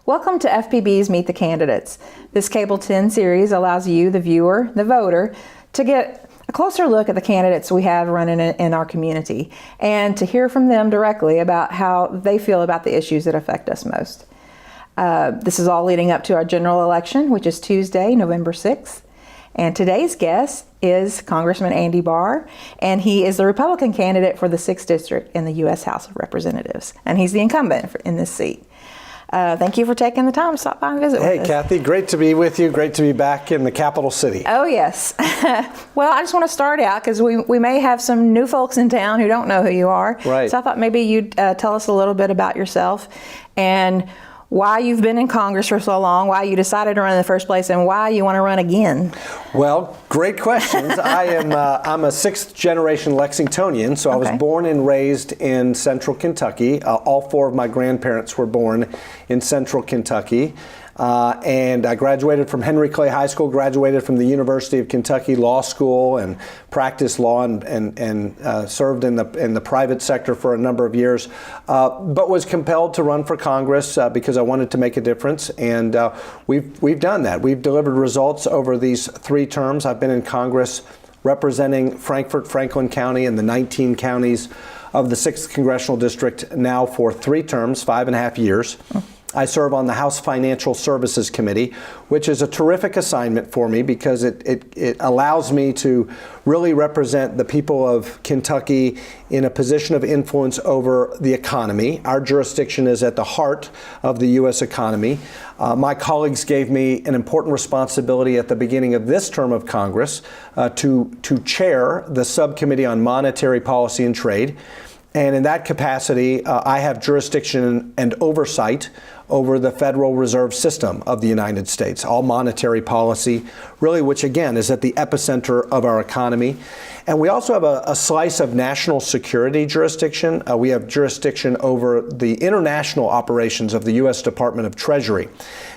Welcome to FPB's Meet the Candidates. This Cable 10 series allows you, the viewer, the voter, to get a closer look at the candidates we have running in our community and to hear from them directly about how they feel about the issues that affect us most. This is all leading up to our general election, which is Tuesday, November 6th. And today's guest is Congressman Andy Barr, and he is the Republican candidate for the 6th District in the U.S. House of Representatives. And he's the incumbent in this seat. Thank you for taking the time to stop by and visit with us. Hey, Kathy, great to be with you. Great to be back in the capital city. Oh, yes. Well, I just want to start out because we may have some new folks in town who don't know who you are. Right. So I thought maybe you'd tell us a little bit about yourself and why you've been in Congress for so long, why you decided to run in the first place, and why you want to run again. Well, great questions. I'm a sixth generation Lexingtonian, so I was born and raised in central Kentucky. All four of my grandparents were born in central Kentucky. And I graduated from Henry Clay High School, graduated from the University of Kentucky Law School, and practiced law and served in the private sector for a number of years, but was compelled to run for Congress because I wanted to make a difference. And we've done that. We've delivered results over these 3 terms. I've been in Congress representing Frankfort, Franklin County, and the 19 counties of the 6th Congressional District now for 3 terms, 5.5 years. I serve on the House Financial Services Committee, which is a terrific assignment for me because it allows me to really represent the people of Kentucky in a position of influence over the economy. Our jurisdiction is at the heart of the U.S. economy. My colleagues gave me an important responsibility at the beginning of this term of Congress to chair the Subcommittee on Monetary Policy and Trade. And in that capacity, I have jurisdiction and oversight over the Federal Reserve System of the United States, all monetary policy, really, which again is at the epicenter of our economy. And we also have a slice of national security jurisdiction. We have jurisdiction over the international operations of the U.S. Department of Treasury.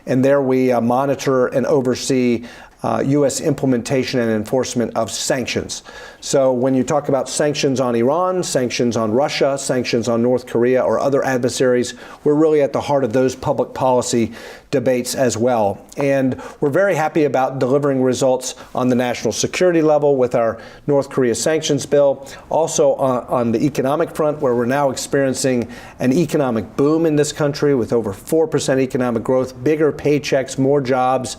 And there we monitor and oversee U.S. implementation and enforcement of sanctions. So when you talk about sanctions on Iran, sanctions on Russia, sanctions on North Korea or other adversaries, we're really at the heart of those public policy debates as well. And we're very happy about delivering results on the national security level with our North Korea sanctions bill. Also on the economic front, where we're now experiencing an economic boom in this country with over 4% economic growth, bigger paychecks, more jobs,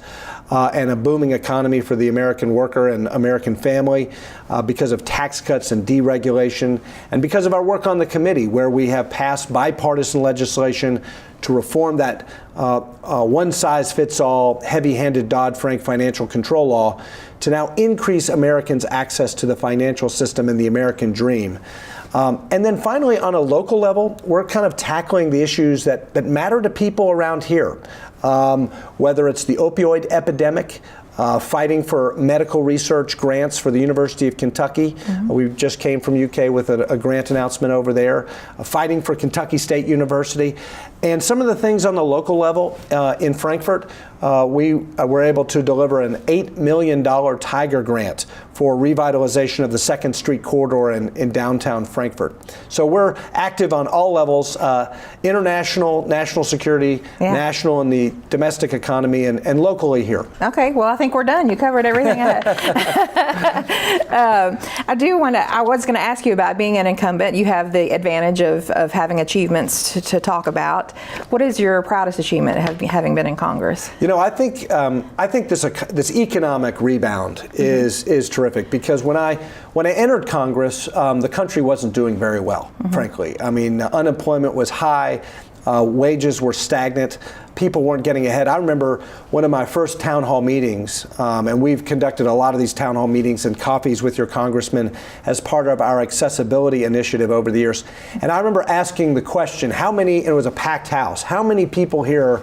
and a booming economy for the American worker and American family because of tax cuts and deregulation, and because of our work on the committee, where we have passed bipartisan legislation to reform that one-size-fits-all, heavy-handed Dodd-Frank financial control law to now increase Americans' access to the financial system and the American dream. And then finally, on a local level, we're kind of tackling the issues that matter to people around here, whether it's the opioid epidemic, fighting for medical research grants for the University of Kentucky. We just came from UK with a grant announcement over there, fighting for Kentucky State University. And some of the things on the local level in Frankfort, we were able to deliver an $8 million Tiger grant for revitalization of the 2nd Street corridor in downtown Frankfort. So we're active on all levels, international, national security, national and the domestic economy, and locally here. Okay, well, I think we're done. You covered everything. I was going to ask you about being an incumbent. You have the advantage of having achievements to talk about. What is your proudest achievement having been in Congress? You know, I think this economic rebound is terrific because when I entered Congress, the country wasn't doing very well, frankly. I mean, unemployment was high. Wages were stagnant. People weren't getting ahead. I remember one of my first town hall meetings, and we've conducted a lot of these town hall meetings and coffees with your congressman as part of our accessibility initiative over the years. And I remember asking the question, and it was a packed house, how many people here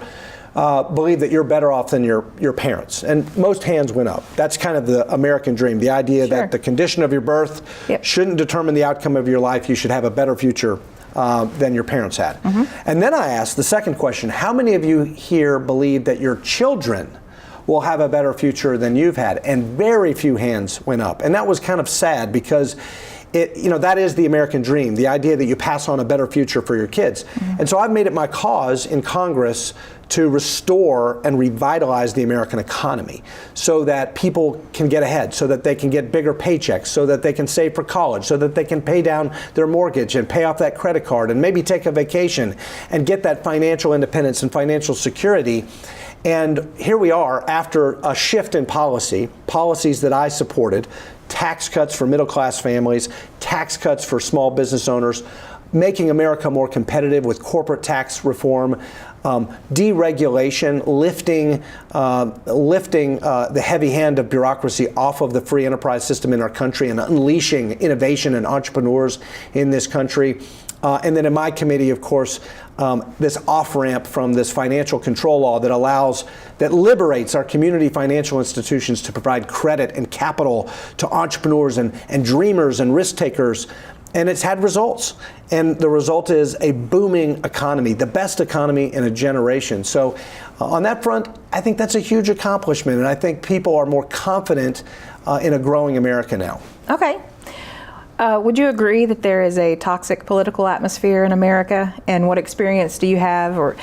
believe that you're better off than your parents? And most hands went up. That's kind of the American dream, the idea that the condition of your birth shouldn't determine the outcome of your life. You should have a better future than your parents had. And then I asked the second question, how many of you here believe that your children will have a better future than you've had? And very few hands went up. And that was kind of sad because that is the American dream, the idea that you pass on a better future for your kids. And so I've made it my cause in Congress to restore and revitalize the American economy so that people can get ahead, so that they can get bigger paychecks, so that they can save for college, so that they can pay down their mortgage and pay off that credit card and maybe take a vacation and get that financial independence and financial security. And here we are after a shift in policies that I supported, tax cuts for middle-class families, tax cuts for small business owners, making America more competitive with corporate tax reform, deregulation, lifting the heavy hand of bureaucracy off of the free enterprise system in our country and unleashing innovation and entrepreneurs in this country. And then in my committee, of course, this off-ramp from this financial control law that liberates our community financial institutions to provide credit and capital to entrepreneurs and dreamers and risk takers. And it's had results. And the result is a booming economy, the best economy in a generation. So on that front, I think that's a huge accomplishment. And I think people are more confident in a growing America now. Okay. Would you agree that there is a toxic political atmosphere in America? And what experience do you have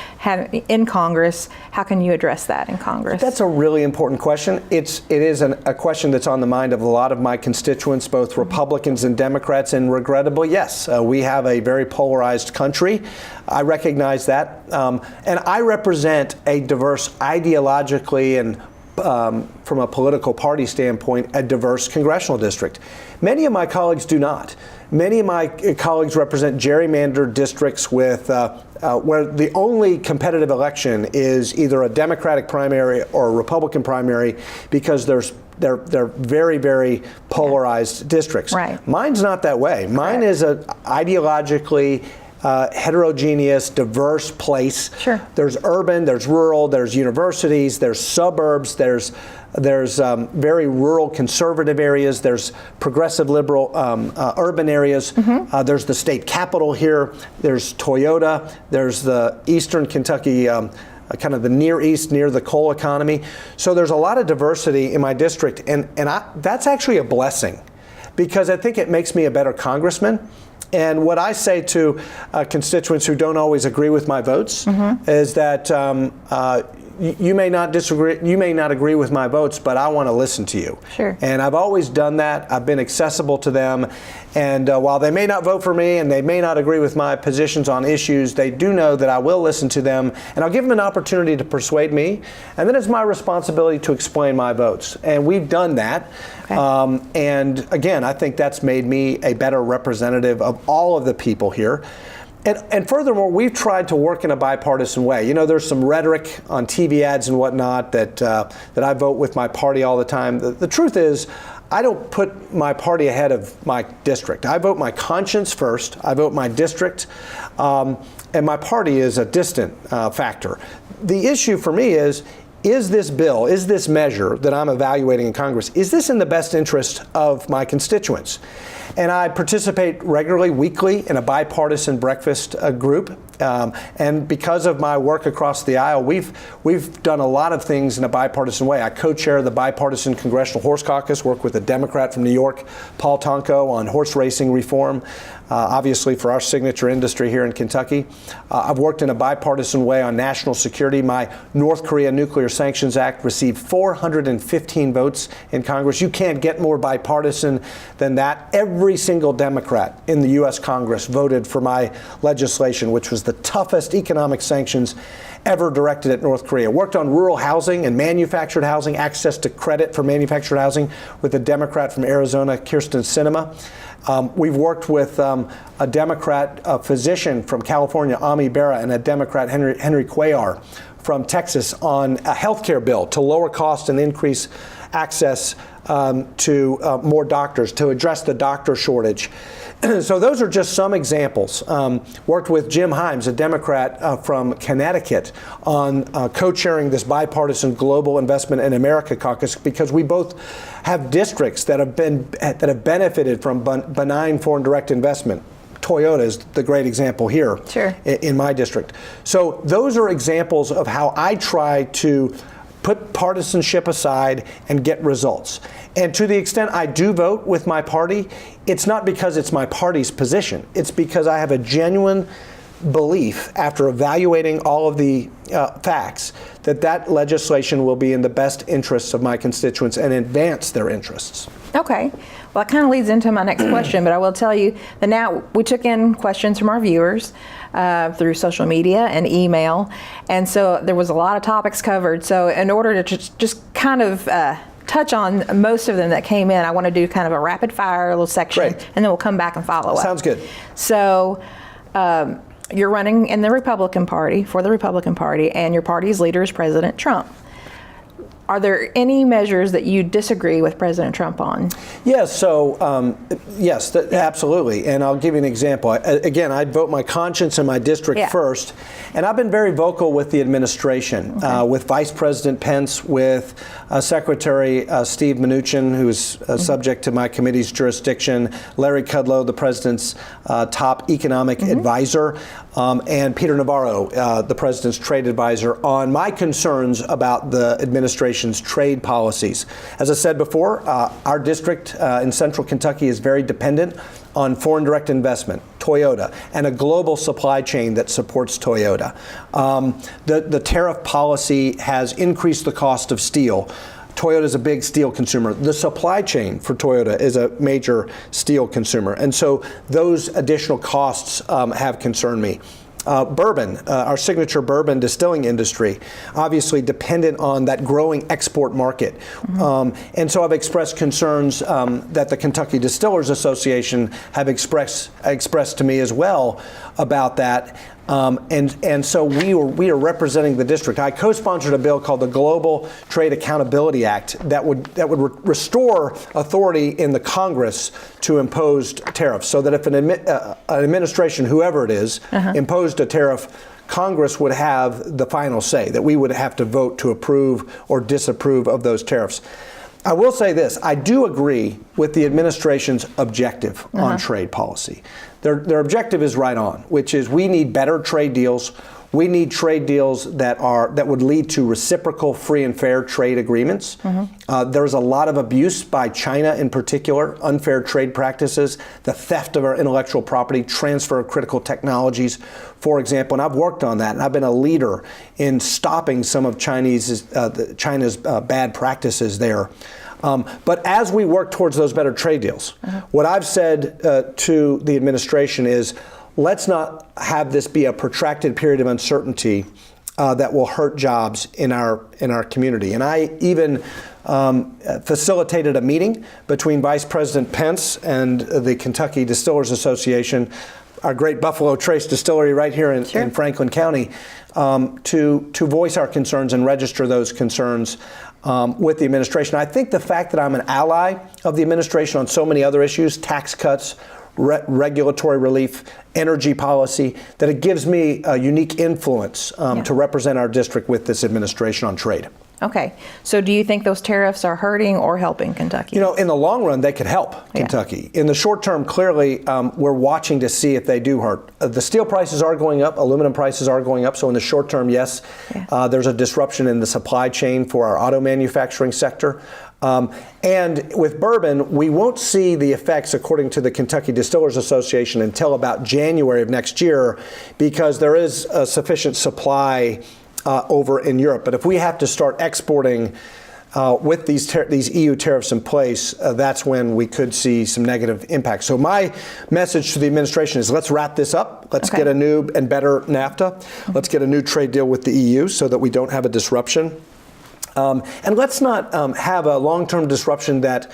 in Congress? How can you address that in Congress? That's a really important question. It is a question that's on the mind of a lot of my constituents, both Republicans and Democrats. And regrettably, yes, we have a very polarized country. I recognize that. And I represent a diverse ideologically and from a political party standpoint, a diverse congressional district. Many of my colleagues do not. Many of my colleagues represent gerrymandered districts with where the only competitive election is either a Democratic primary or a Republican primary because they're very, very polarized districts. Right. Mine's not that way. Mine is a ideologically heterogeneous, diverse place. Sure. There's urban, there's rural, there's universities, there's suburbs, there's very rural conservative areas, there's progressive liberal urban areas, there's the state capitol here, there's Toyota, there's the Eastern Kentucky kind of the Near East, near the coal economy. So there's a lot of diversity in my district, and that's actually a blessing because I think it makes me a better congressman. And what I say to constituents who don't always agree with my votes is that you may not disagree, you may not agree with my votes, but I want to listen to you. Sure. And I've always done that. I've been accessible to them. And while they may not vote for me and they may not agree with my positions on issues, they do know that I will listen to them and I'll give them an opportunity to persuade me. And then it's my responsibility to explain my votes. And we've done that. Okay. And again, I think that's made me a better representative of all of the people here. And furthermore, we've tried to work in a bipartisan way. You know, there's some rhetoric on TV ads and whatnot that I vote with my party all the time. The truth is, I don't put my party ahead of my district. I vote my conscience first. I vote my district. And my party is a distant factor. The issue for me is this bill, is this measure that I'm evaluating in Congress, is this in the best interest of my constituents? And I participate regularly, weekly, in a bipartisan breakfast group. And because of my work across the aisle, we've done a lot of things in a bipartisan way. I co-chair the Bipartisan Congressional Horse Caucus, work with a Democrat from New York, Paul Tonko, on horse racing reform, obviously for our signature industry here in Kentucky. I've worked in a bipartisan way on national security. My North Korea Nuclear Sanctions Act received 415 votes in Congress. You can't get more bipartisan than that. Every single Democrat in the U.S. Congress voted for my legislation, which was the toughest economic sanctions ever directed at North Korea. Worked on rural housing and manufactured housing, access to credit for manufactured housing with a Democrat from Arizona, Kyrsten Sinema. We've worked with a Democrat, a physician from California, Ami Berra, and a Democrat, Henry Cuellar, from Texas, on a health care bill to lower cost and increase access to more doctors, to address the doctor shortage. So those are just some examples. Worked with Jim Himes, a Democrat from Connecticut, on co-chairing this bipartisan Global Investment in America caucus, because we both have districts that have benefited from benign foreign direct investment. Toyota is the great example here. Sure. In my district. So those are examples of how I try to put partisanship aside and get results. And to the extent I do vote with my party, it's not because it's my party's position. It's because I have a genuine belief, after evaluating all of the facts, that legislation will be in the best interests of my constituents and advance their interests. Okay. Well, that kind of leads into my next question, but I will tell you that now we took in questions from our viewers through social media and email, and so there was a lot of topics covered. So in order to just kind of touch on most of them that came in, I want to do kind of a rapid fire little section, Great. and then we'll come back and follow up. Sounds good. So you're running in the Republican Party, for the Republican Party, and your party's leader is President Trump. Are there any measures that you disagree with President Trump on? Yes, so yes, absolutely. And I'll give you an example. Again, I'd vote my conscience in my district first. And I've been very vocal with the administration, with Vice President Pence, with Secretary Steve Mnuchin, who's subject to my committee's jurisdiction, Larry Kudlow, the president's top economic advisor, and Peter Navarro, the president's trade advisor, on my concerns about the administration's trade policies. As I said before, our district in central Kentucky is very dependent on foreign direct investment, Toyota, and a global supply chain that supports Toyota. The tariff policy has increased the cost of steel. Toyota is a big steel consumer. The supply chain for Toyota is a major steel consumer. And so those additional costs have concerned me. Bourbon, our signature bourbon distilling industry, obviously dependent on that growing export market. And so I've expressed concerns that the Kentucky Distillers Association have expressed to me as well about that. And so we are representing the district. I co-sponsored a bill called the Global Trade Accountability Act that would restore authority in the Congress to impose tariffs, so that if an administration, whoever it is, imposed a tariff, Congress would have the final say, that we would have to vote to approve or disapprove of those tariffs. I will say this, I do agree with the administration's objective on trade policy. Their objective is right on, which is we need better trade deals. We need trade deals that would lead to reciprocal, free and fair trade agreements. There's a lot of abuse by China in particular, unfair trade practices, the theft of our intellectual property, transfer of critical technologies, for example. And I've worked on that, and I've been a leader in stopping some of China's bad practices there. But as we work towards those better trade deals, what I've said to the administration is, let's not have this be a protracted period of uncertainty that will hurt jobs in our community. And I even facilitated a meeting between Vice President Pence and the Kentucky Distillers Association, our great Buffalo Trace distillery right here in Franklin County, to voice our concerns and register those concerns with the administration. I think the fact that I'm an ally of the administration on so many other issues, tax cuts, regulatory relief, energy policy, that it gives me a unique influence to represent our district with this administration on trade. Okay. So do you think those tariffs are hurting or helping Kentucky? You know, in the long run, they could help Kentucky. In the short term, clearly, we're watching to see if they do hurt. The steel prices are going up, aluminum prices are going up. So in the short term, yes, there's a disruption in the supply chain for our auto manufacturing sector. And with bourbon, we won't see the effects, according to the Kentucky Distillers Association, until about January of next year, because there is a sufficient supply over in Europe. But if we have to start exporting with these EU tariffs in place, that's when we could see some negative impact. So my message to the administration is, let's wrap this up. Let's get a new and better NAFTA. Let's get a new trade deal with the EU so that we don't have a disruption. And let's not have a long-term disruption that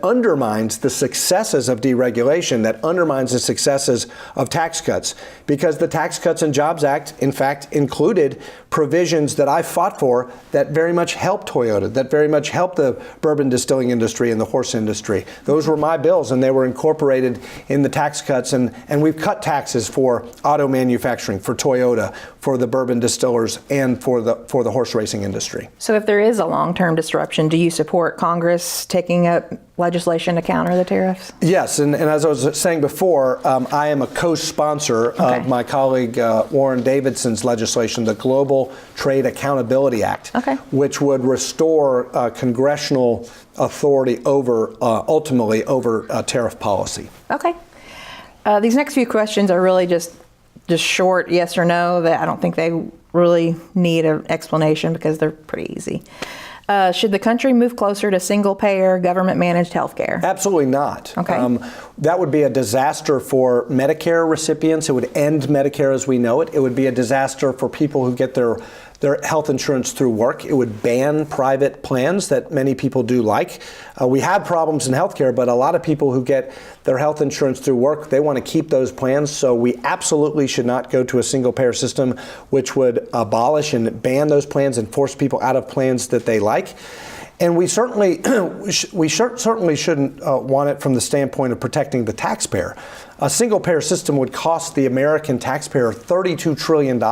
undermines the successes of deregulation, that undermines the successes of tax cuts, because the Tax Cuts and Jobs Act, in fact, included provisions that I fought for that very much helped Toyota, that very much helped the bourbon distilling industry and the horse industry. Those were my bills, and they were incorporated in the tax cuts, and we've cut taxes for auto manufacturing, for Toyota, for the bourbon distillers, and for the horse racing industry. So if there is a long-term disruption, do you support Congress taking up legislation to counter the tariffs? Yes, and as I was saying before, I am a co-sponsor of my colleague Warren Davidson's legislation, the Global Trade Accountability Act, which would restore congressional authority ultimately over tariff policy. Okay. These next few questions are really just short yes or no. That I don't think they really need an explanation because they're pretty easy. Should the country move closer to single-payer, government-managed health care? Absolutely not. Okay. That would be a disaster for Medicare recipients. It would end Medicare as we know it. It would be a disaster for people who get their health insurance through work. It would ban private plans that many people do like. We have problems in healthcare, but a lot of people who get their health insurance through work, they want to keep those plans. So we absolutely should not go to a single-payer system, which would abolish and ban those plans and force people out of plans that they like. And we certainly shouldn't want it from the standpoint of protecting the taxpayer. A single-payer system would cost the American taxpayer $32 trillion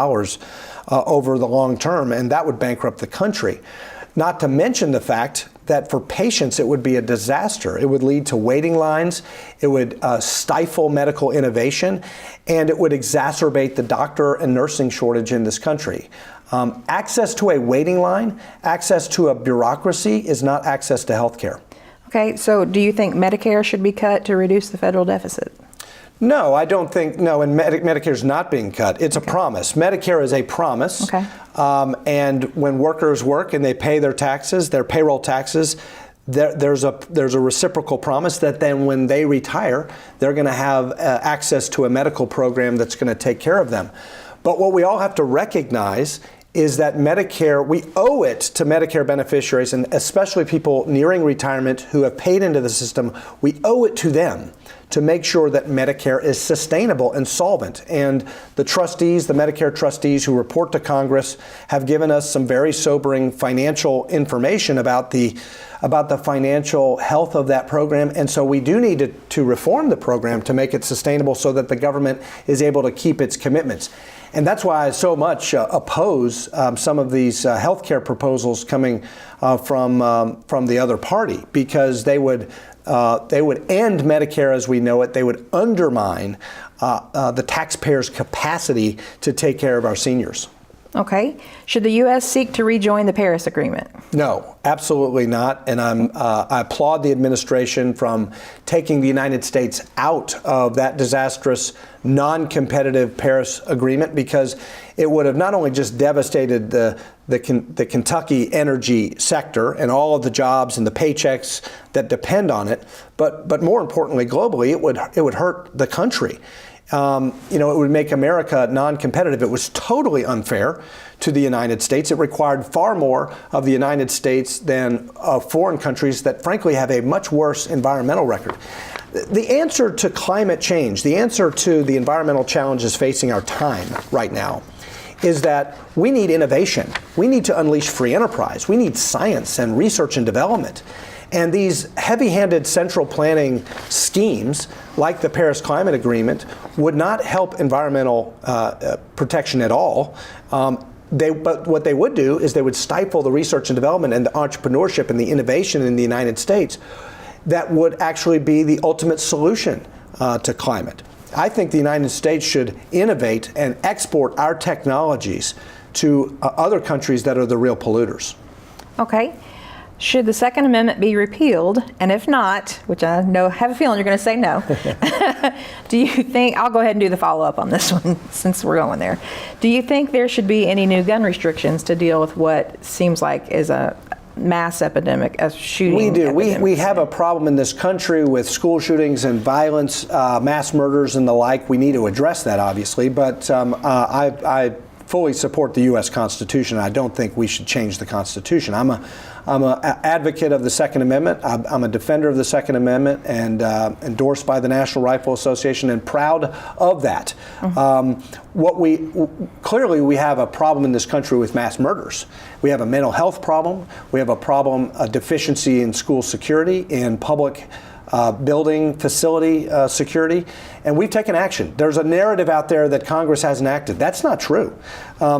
over the long term, and that would bankrupt the country. Not to mention the fact that for patients it would be a disaster. It would lead to waiting lines, it would stifle medical innovation, and it would exacerbate the doctor and nursing shortage in this country. Access to a waiting line, access to a bureaucracy is not access to health care. Okay, so do you think Medicare should be cut to reduce the federal deficit? No, I don't think, no, and Medicare is not being cut. It's a promise. Medicare is a promise. Okay. And when workers work and they pay their taxes, their payroll taxes, there's a reciprocal promise that then when they retire, they're going to have access to a medical program that's going to take care of them. But what we all have to recognize is that Medicare, we owe it to Medicare beneficiaries, and especially people nearing retirement who have paid into the system, we owe it to them to make sure that Medicare is sustainable and solvent. And the trustees, the Medicare trustees who report to Congress, have given us some very sobering financial information about the financial health of that program. And so we do need to reform the program to make it sustainable so that the government is able to keep its commitments. And that's why I so much oppose some of these healthcare proposals coming from the other party, because they would end Medicare as we know it. They would undermine the taxpayers' capacity to take care of our seniors. Okay. Should the U.S. seek to rejoin the Paris Agreement? No, absolutely not. And I applaud the administration from taking the United States out of that disastrous, non-competitive Paris Agreement, because it would have not only just devastated the Kentucky energy sector and all of the jobs and the paychecks that depend on it, but more importantly, globally, it would hurt the country. It would make America non-competitive. It was totally unfair to the United States. It required far more of the United States than of foreign countries that frankly have a much worse environmental record. The answer to climate change, the answer to the environmental challenges facing our time right now, is that we need innovation. We need to unleash free enterprise. We need science and research and development. And these heavy-handed central planning schemes, like the Paris Climate Agreement, would not help environmental protection at all. But what they would do is they would stifle the research and development and the entrepreneurship and the innovation in the United States that would actually be the ultimate solution to climate. I think the United States should innovate and export our technologies to other countries that are the real polluters. Okay. Should the Second Amendment be repealed? And if not, which I have a feeling you're going to say no, do you think, I'll go ahead and do the follow-up on this one since we're going there. Do you think there should be any new gun restrictions to deal with what seems like is a mass epidemic, a shooting We do. epidemic? We have a problem in this country with school shootings and violence, mass murders and the like. We need to address that, obviously, but I fully support the U.S. Constitution. I don't think we should change the Constitution. I'm an advocate of the Second Amendment. I'm a defender of the Second Amendment and endorsed by the National Rifle Association and proud of that. Mm-hmm. Clearly we have a problem in this country with mass murders. We have a mental health problem. We have a problem, a deficiency in school security, in public building facility security, and we've taken action. There's a narrative out there that Congress hasn't acted. That's not true. I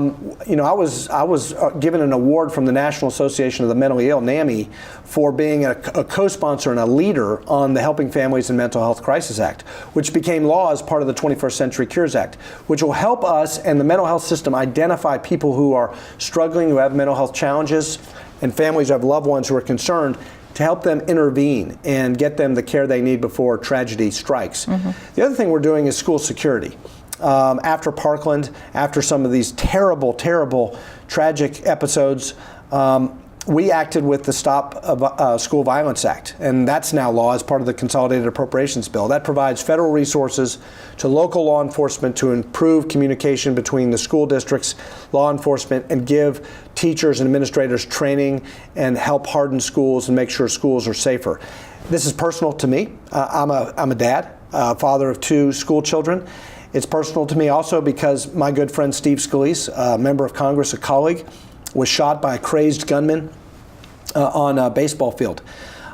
was given an award from the National Association of the Mentally Ill, NAMI, for being a co-sponsor and a leader on the Helping Families in Mental Health Crisis Act, which became law as part of the 21st Century Cures Act, which will help us and the mental health system identify people who are struggling, who have mental health challenges, and families who have loved ones who are concerned, to help them intervene and get them the care they need before tragedy strikes. The other thing we're doing is school security. After Parkland, after some of these terrible, terrible, tragic episodes, we acted with the Stop School Violence Act, and that's now law as part of the Consolidated Appropriations Bill. That provides federal resources to local law enforcement to improve communication between the school districts, law enforcement, and give teachers and administrators training and help harden schools and make sure schools are safer. This is personal to me. I'm a dad, father of 2 school children. It's personal to me also because my good friend Steve Scalise, a member of Congress, a colleague, was shot by a crazed gunman on a baseball field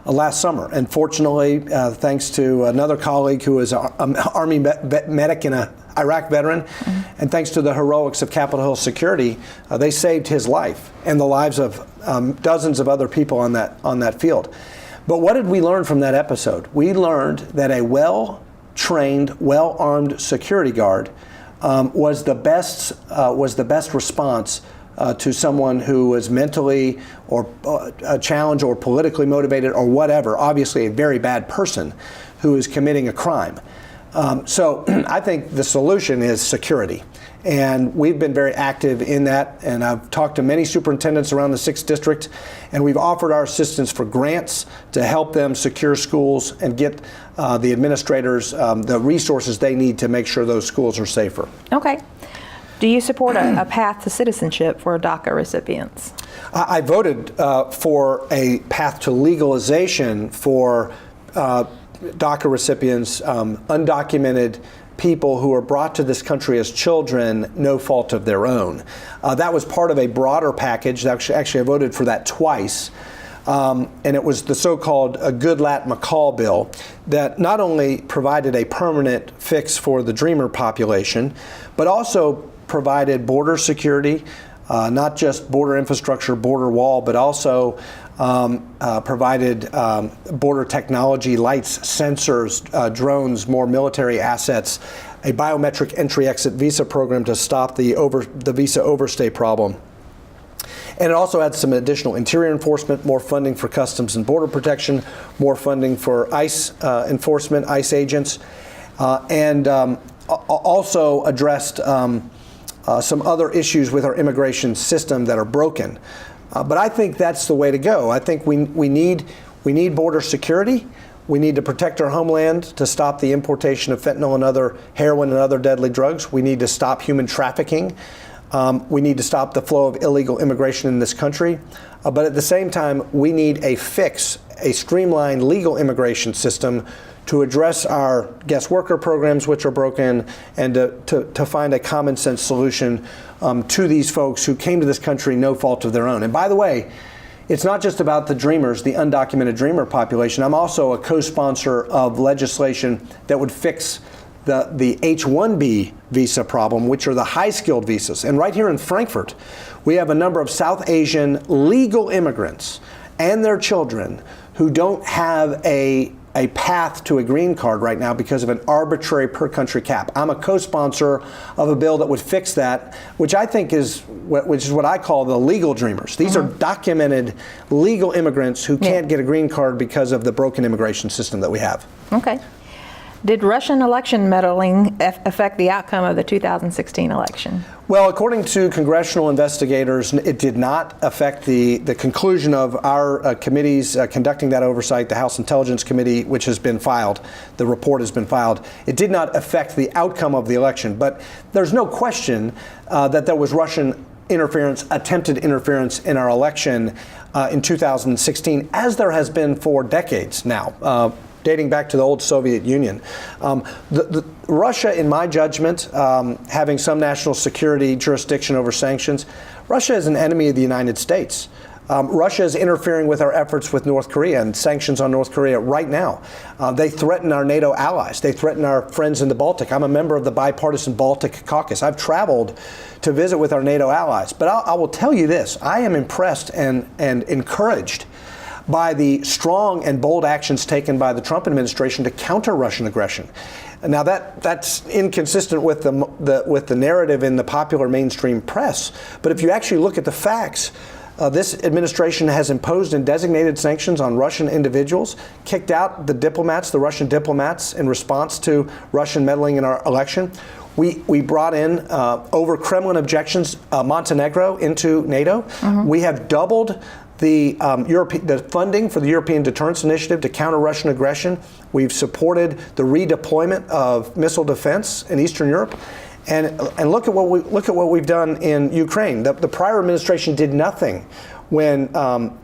last summer. And fortunately, thanks to another colleague who is an Army medic and an Iraq veteran, and thanks to the heroics of Capitol Hill security, they saved his life and the lives of dozens of other people on that field. But what did we learn from that episode? We learned that a well-trained, well-armed security guard was the best response to someone who was mentally or challenged or politically motivated or whatever, obviously a very bad person who is committing a crime. So I think the solution is security. And we've been very active in that, and I've talked to many superintendents around the 6th District, and we've offered our assistance for grants to help them secure schools and get the administrators the resources they need to make sure those schools are safer. Okay. Do you support a path to citizenship for DACA recipients? I voted for a path to legalization for DACA recipients, undocumented people who were brought to this country as children, no fault of their own. That was part of a broader package. Actually, I voted for that twice. And it was the so-called Goodlatte-McCall bill that not only provided a permanent fix for the Dreamer population, but also provided border security, not just border infrastructure, border wall, but also provided border technology, lights, sensors, drones, more military assets, a biometric entry-exit visa program to stop the visa overstay problem. And it also had some additional interior enforcement, more funding for Customs and Border Protection, more funding for ICE enforcement, ICE agents, and also addressed some other issues with our immigration system that are broken. But I think that's the way to go. I think we need border security. We need to protect our homeland to stop the importation of fentanyl and other heroin and other deadly drugs. We need to stop human trafficking. We need to stop the flow of illegal immigration in this country. But at the same time, we need a fix, a streamlined legal immigration system to address our guest worker programs, which are broken, and to find a common sense solution to these folks who came to this country no fault of their own. And by the way, it's not just about the Dreamers, the undocumented Dreamer population. I'm also a co-sponsor of legislation that would fix the H-1B visa problem, which are the high-skilled visas. And right here in Frankfurt, we have a number of South Asian legal immigrants and their children who don't have a path to a green card right now because of an arbitrary per-country cap. I'm a co-sponsor of a bill that would fix that, which I think is what I call the legal Dreamers. These are documented legal immigrants who can't get a green card because of the broken immigration system that we have. Okay. Did Russian election meddling affect the outcome of the 2016 election? Well, according to congressional investigators, it did not affect the conclusion of our committees conducting that oversight, the House Intelligence Committee, which has been filed. The report has been filed. It did not affect the outcome of the election, but there's no question that there was Russian interference, attempted interference in our election in 2016, as there has been for decades now. Dating back to the old Soviet Union. Russia, in my judgment, having some national security jurisdiction over sanctions, Russia is an enemy of the United States. Russia is interfering with our efforts with North Korea and sanctions on North Korea right now. They threaten our NATO allies. They threaten our friends in the Baltic. I'm a member of the bipartisan Baltic caucus. I've traveled to visit with our NATO allies. But I will tell you this, I am impressed and encouraged by the strong and bold actions taken by the Trump administration to counter Russian aggression. Now that's inconsistent with the narrative in the popular mainstream press. But if you actually look at the facts, this administration has imposed and designated sanctions on Russian individuals, kicked out the Russian diplomats in response to Russian meddling in our election. We brought in, over Kremlin objections, Montenegro into NATO. We have doubled the funding for the European Deterrence Initiative to counter Russian aggression. We've supported the redeployment of missile defense in Eastern Europe. And look at what we've done in Ukraine. The prior administration did nothing when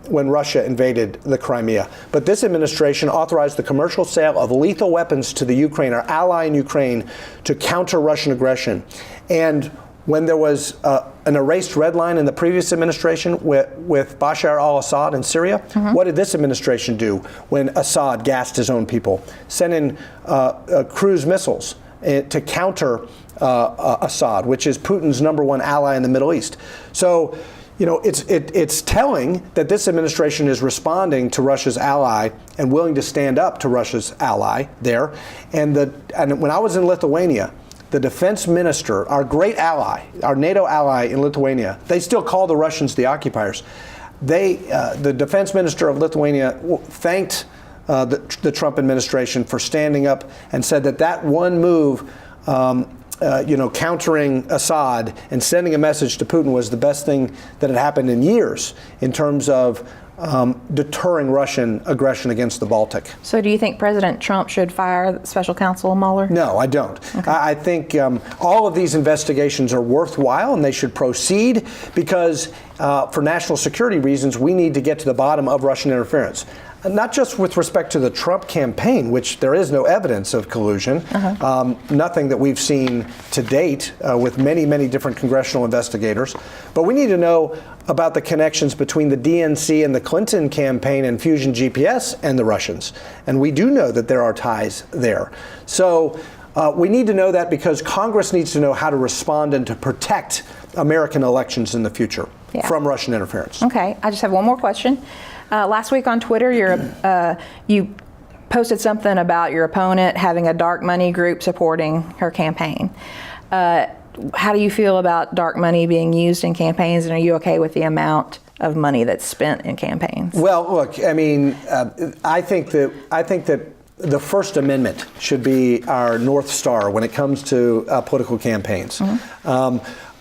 Russia invaded the Crimea. But this administration authorized the commercial sale of lethal weapons to the Ukraine, our ally in Ukraine, to counter Russian aggression. And when there was an erased red line in the previous administration with Bashar al-Assad in Syria, what did this administration do when Assad gassed his own people? Sent in cruise missiles to counter Assad, which is Putin's #1 ally in the Middle East. So, it's telling that this administration is responding to Russia's ally and willing to stand up to Russia's ally there. And when I was in Lithuania, the defense minister, our great ally, our NATO ally in Lithuania, they still call the Russians the occupiers. The defense minister of Lithuania thanked the Trump administration for standing up and said that one move, countering Assad and sending a message to Putin was the best thing that had happened in years in terms of deterring Russian aggression against the Baltic. So do you think President Trump should fire Special Counsel Mueller? No, I don't. Okay. I think all of these investigations are worthwhile and they should proceed because for national security reasons, we need to get to the bottom of Russian interference. Not just with respect to the Trump campaign, which there is no evidence of collusion, nothing that we've seen to date with many, many different congressional investigators. But we need to know about the connections between the DNC and the Clinton campaign and Fusion GPS and the Russians. And we do know that there are ties there. So we need to know that because Congress needs to know how to respond and to protect American elections in the future from Russian interference. Okay, I just have one more question. Last week on Twitter, you posted something about your opponent having a dark money group supporting her campaign. How do you feel about dark money being used in campaigns, and are you okay with the amount of money that's spent in campaigns? Well, look, I mean, I think that the First Amendment should be our North Star when it comes to political campaigns.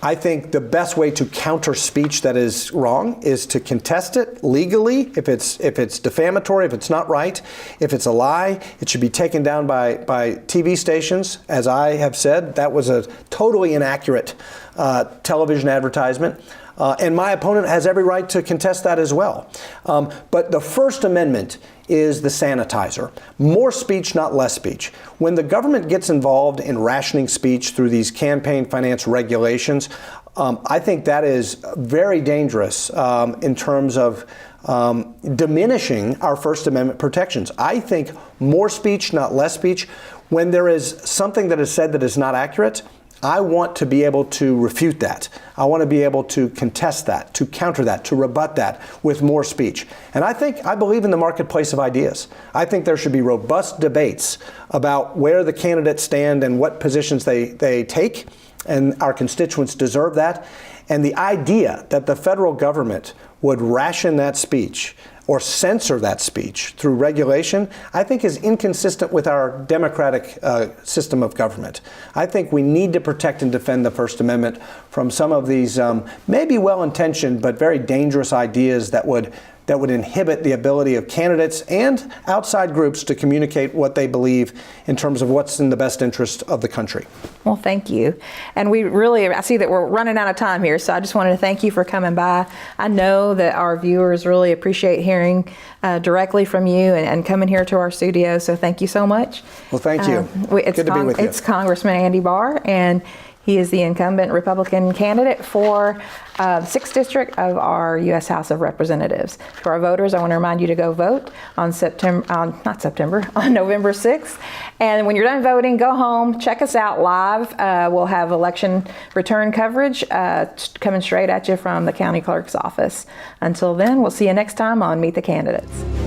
I think the best way to counter speech that is wrong is to contest it legally. If it's defamatory, if it's not right, if it's a lie, it should be taken down by TV stations. As I have said, that was a totally inaccurate television advertisement. And my opponent has every right to contest that as well. But the First Amendment is the sanitizer. More speech, not less speech. When the government gets involved in rationing speech through these campaign finance regulations, I think that is very dangerous in terms of diminishing our First Amendment protections. I think more speech, not less speech. When there is something that is said that is not accurate, I want to be able to refute that. I want to be able to contest that, to counter that, to rebut that with more speech. And I believe in the marketplace of ideas. I think there should be robust debates about where the candidates stand and what positions they take, and our constituents deserve that. And the idea that the federal government would ration that speech or censor that speech through regulation, I think is inconsistent with our democratic system of government. I think we need to protect and defend the First Amendment from some of these maybe well-intentioned but very dangerous ideas that would inhibit the ability of candidates and outside groups to communicate what they believe in terms of what's in the best interest of the country. Well, thank you. And I see that we're running out of time here, so I just wanted to thank you for coming by. I know that our viewers really appreciate hearing directly from you and coming here to our studio, so thank you so much. Well, thank you. Good to be with you. It's Congressman Andy Barr, and He is the incumbent Republican candidate for the 6th District of our U.S. House of Representatives. To our voters, I want to remind you to go vote on on November 6th. And when you're done voting, go home, check us out live. We'll have election return coverage coming straight at you from the county clerk's office. Until then, we'll see you next time on Meet the Candidates.